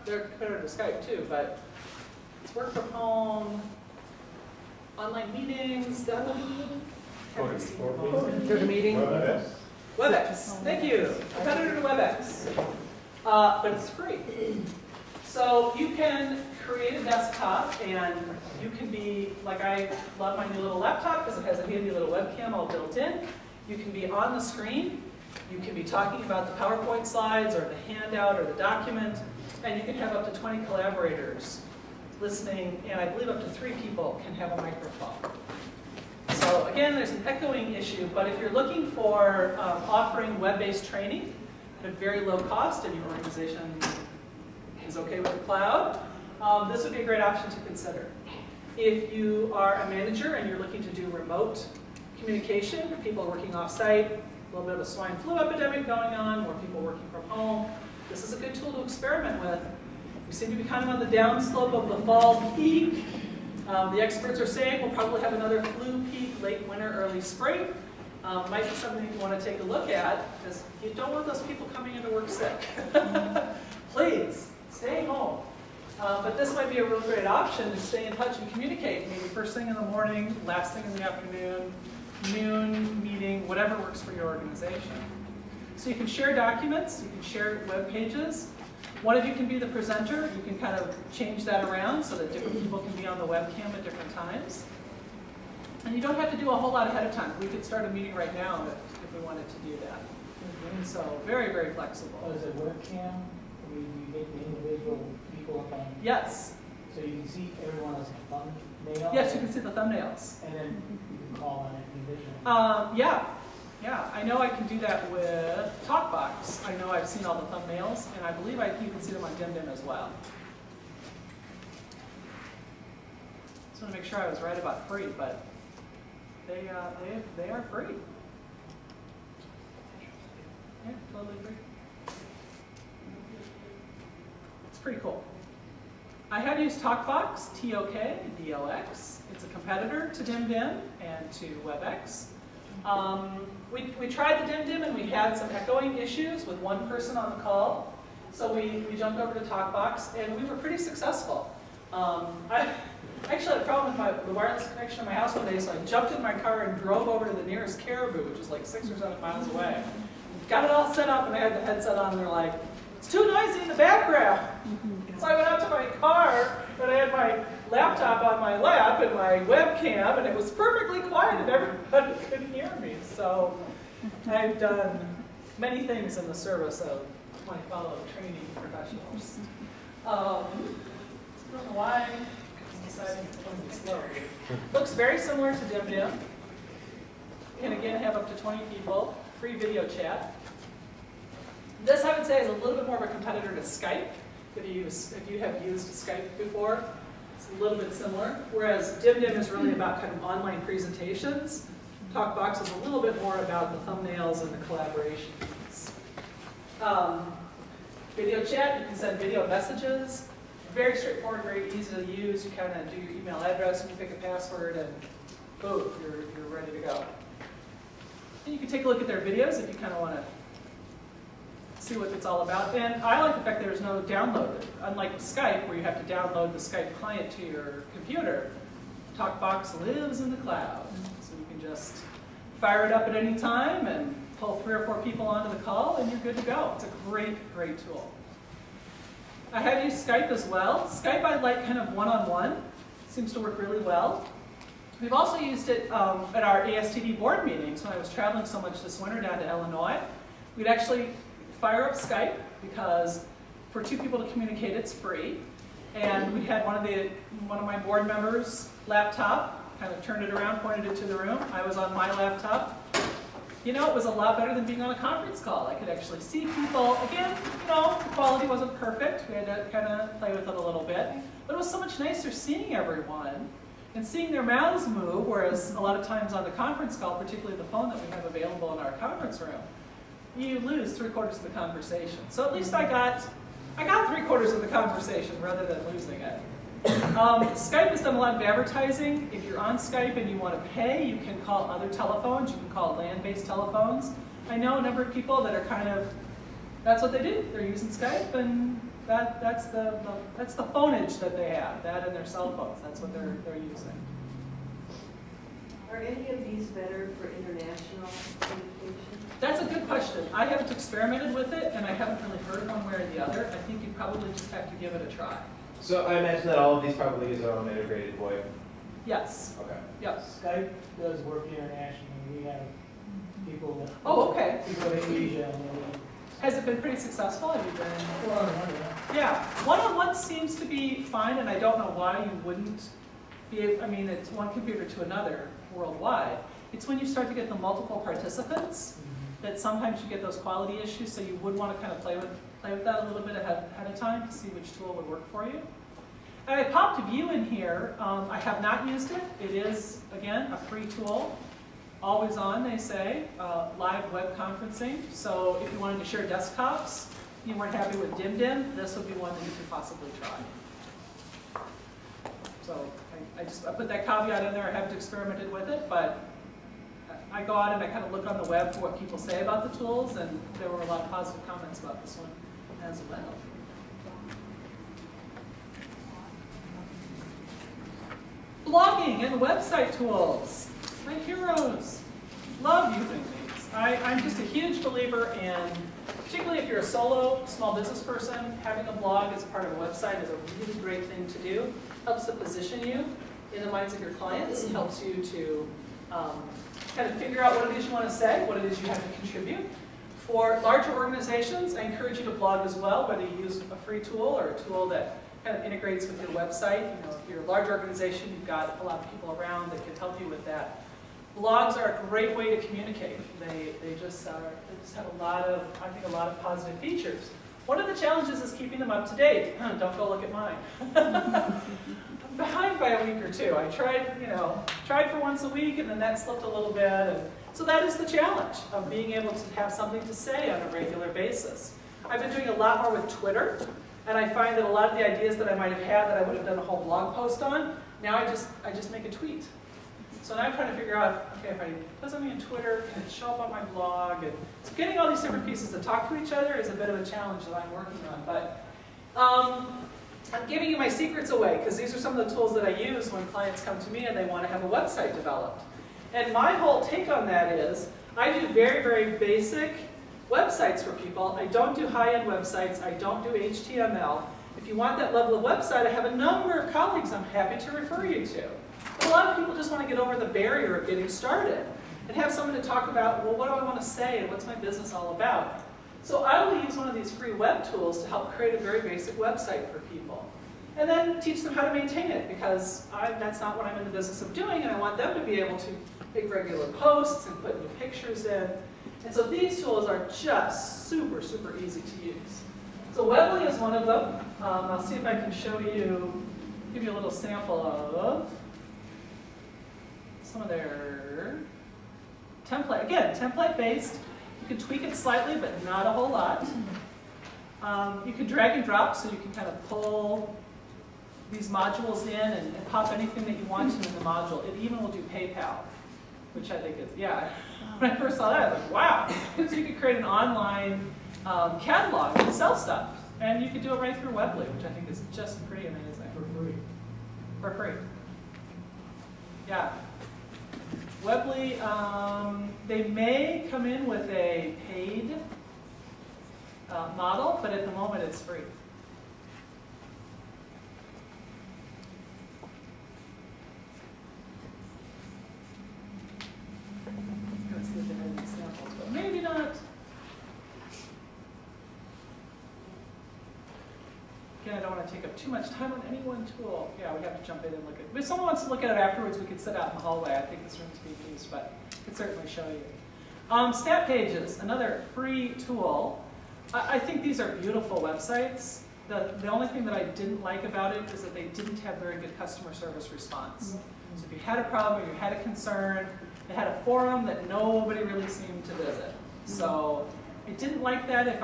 they're a competitor to Skype too, but it's work from home, online meetings, GoToMeeting. WebEx, thank you. Competitor to WebEx, but it's free. So you can create a desktop, and you can be, like I love my new little laptop because it has a handy little webcam all built in. You can be on the screen. You can be talking about the PowerPoint slides or the handout or the document, and you can have up to 20 collaborators listening, and I believe up to 3 people can have a microphone. So again, there's an echoing issue, but if you're looking for offering web-based training at a very low cost and your organization is okay with the cloud, this would be a great option to consider. If you are a manager and you're looking to do remote communication, people working off-site, a little bit of a swine flu epidemic going on, more people working from home, this is a good tool to experiment with. We seem to be kind of on the downslope of the fall peak. The experts are saying we'll probably have another flu peak late winter, early spring. Might be something you want to take a look at, because you don't want those people coming into work sick. Please, stay home. But this might be a real great option to stay in touch and communicate. Maybe first thing in the morning, last thing in the afternoon, noon meeting, whatever works for your organization. So you can share documents, you can share web pages. One of you can be the presenter. You can kind of change that around so that different people can be on the webcam at different times. And you don't have to do a whole lot ahead of time. We could start a meeting right now if we wanted to do that. So very, very flexible. Oh, is it webcam? You get the individual people up on? Yes. So you can see everyone's thumbnail? Yes, you can see the thumbnails. And then you can call on it individually? Yeah, I know I can do that with TalkBox. I know I've seen all the thumbnails, and I believe you can see them on DimDim as well. Just want to make sure I was right about free, but they are free. Yeah, totally free. It's pretty cool. I have used TalkBox, T-O-K-B-O-X. It's a competitor to DimDim and to WebEx. We tried the DimDim and we had some echoing issues with one person on the call. So we jumped over to TalkBox and we were pretty successful. I actually had a problem with the wireless connection in my house one day, so I jumped in my car and drove over to the nearest Caribou, which is like 6 or 7 miles away. Got it all set up and I had the headset on and they're like, it's too noisy in the background. So I went out to my car and I had my laptop on my lap and my webcam, and it was perfectly quiet and everybody could hear me. So I've done many things in the service of my fellow training professionals. I don't know why I'm deciding to close it slow. Looks very similar to DimDim. Can again have up to 20 people, free video chat. This I would say is a little bit more of a competitor to Skype. If you have used Skype before, it's a little bit similar. Whereas DimDim is really about kind of online presentations. TalkBox is a little bit more about the thumbnails and the collaborations. Video chat, you can send video messages. Very straightforward, very easy to use. You kind of do your email address and you pick a password and boom, you're ready to go. And you can take a look at their videos if you kind of want to see what it's all about. And I like the fact there's no download. Unlike Skype, where you have to download the Skype client to your computer, TalkBox lives in the cloud. So you can just fire it up at any time and pull 3 or 4 people onto the call and you're good to go. It's a great, great tool. I have used Skype as well. Skype I like kind of one-on-one. Seems to work really well. We've also used it at our ASTD board meetings when I was traveling so much this winter down to Illinois. We'd actually fire up Skype because for 2 people to communicate, it's free. And we had one of my board members' laptop, kind of turned it around, pointed it to the room. I was on my laptop. You know, it was a lot better than being on a conference call. I could actually see people. Again, you know, the quality wasn't perfect. We had to kind of play with it a little bit. But it was so much nicer seeing everyone and seeing their mouths move, whereas a lot of times on the conference call, particularly the phone that we have available in our conference room, you lose 3/4 of the conversation. So at least I got 3/4 of the conversation rather than losing it. Skype has done a lot of advertising. If you're on Skype and you want to pay, you can call other telephones. You can call land-based telephones. I know a number of people that are kind of, that's what they do. They're using Skype and That's the phonage that they have, that and their cell phones. That's what they're using. Are any of these better for international communication? That's a good question. I haven't experimented with it, and I haven't really heard one way or the other. I think you probably just have to give it a try. So I imagine that all of these probably use their own integrated VoIP. Yes. Okay. Yes. Skype does work internationally. We have people that. Oh, okay. People in Asia. And Has it been pretty successful? Have you been? yeah. Yeah. One-on-one seems to be fine, and I don't know why you wouldn't be. I mean, it's one computer to another worldwide. It's when you start to get the multiple participants that sometimes you get those quality issues. So you would want to kind of play with that a little bit ahead of time to see which tool would work for you. And I popped View in here. I have not used it. It is, again, a free tool. Always on, they say, live web conferencing. So if you wanted to share desktops, you weren't happy with DimDim, this would be one that you could possibly try. So I put that caveat in there. I haven't experimented with it, but I go out and I kind of look on the web for what people say about the tools, and there were a lot of positive comments about this one as well. Blogging and website tools. My heroes. Love using these. I'm just a huge believer in, particularly if you're a solo small business person, having a blog as a part of a website is a really great thing to do. Helps to position you in the minds of your clients. Helps you to kind of figure out what it is you want to say, what it is you have to contribute. For larger organizations, I encourage you to blog as well, whether you use a free tool or a tool that kind of integrates with your website. You know, if you're a large organization, you've got a lot of people around that can help you with that. Blogs are a great way to communicate. They just have a lot of, I think, a lot of positive features. One of the challenges is keeping them up to date. Don't go look at mine. I'm behind by a week or two. I tried for once a week, and then that slipped a little bit. And so that is the challenge of being able to have something to say on a regular basis. I've been doing a lot more with Twitter, and I find that a lot of the ideas that I might have had that I would have done a whole blog post on, now I just make a tweet. So now I'm trying to figure out, okay, if I put something on Twitter, can it show up on my blog? And so getting all these different pieces to talk to each other is a bit of a challenge that I'm working on. But I'm giving you my secrets away, because these are some of the tools that I use when clients come to me and they want to have a website developed. And my whole take on that is, I do very, very basic websites for people. I don't do high-end websites. I don't do HTML. If you want that level of website, I have a number of colleagues I'm happy to refer you to. But a lot of people just want to get over the barrier of getting started and have someone to talk about, well, what do I want to say and what's my business all about? So I will use one of these free web tools to help create a very basic website for people. And then teach them how to maintain it, because that's not what I'm in the business of doing, and I want them to be able to make regular posts and put new pictures in. And so these tools are just super, super easy to use. So Webly is one of them. I'll see if I can show you, give you a little sample of some of their template. Again, template-based. You can tweak it slightly, but not a whole lot. You can drag and drop, so you can kind of pull these modules in and pop anything that you want into the module. It even will do PayPal, which I think is, yeah. When I first saw that, I was like, wow. So you could create an online catalog and sell stuff. And you could do it right through Webly, which I think is just pretty amazing. For free. For free. Yeah. Webly, they may come in with a paid model, but at the moment it's free. I'm going to see if they have any samples, but maybe not. Again, I don't want to take up too much time on any one tool. Yeah, we have to jump in and look at it. If someone wants to look at it afterwards, we could sit out in the hallway. I think this room's being used, but I could certainly show you. Stat Pages, another free tool. I think these are beautiful websites. The only thing that I didn't like about it is that they didn't have very good customer service response. So if you had a problem or you had a concern, they had a forum that nobody really seemed to visit. So I didn't like that. If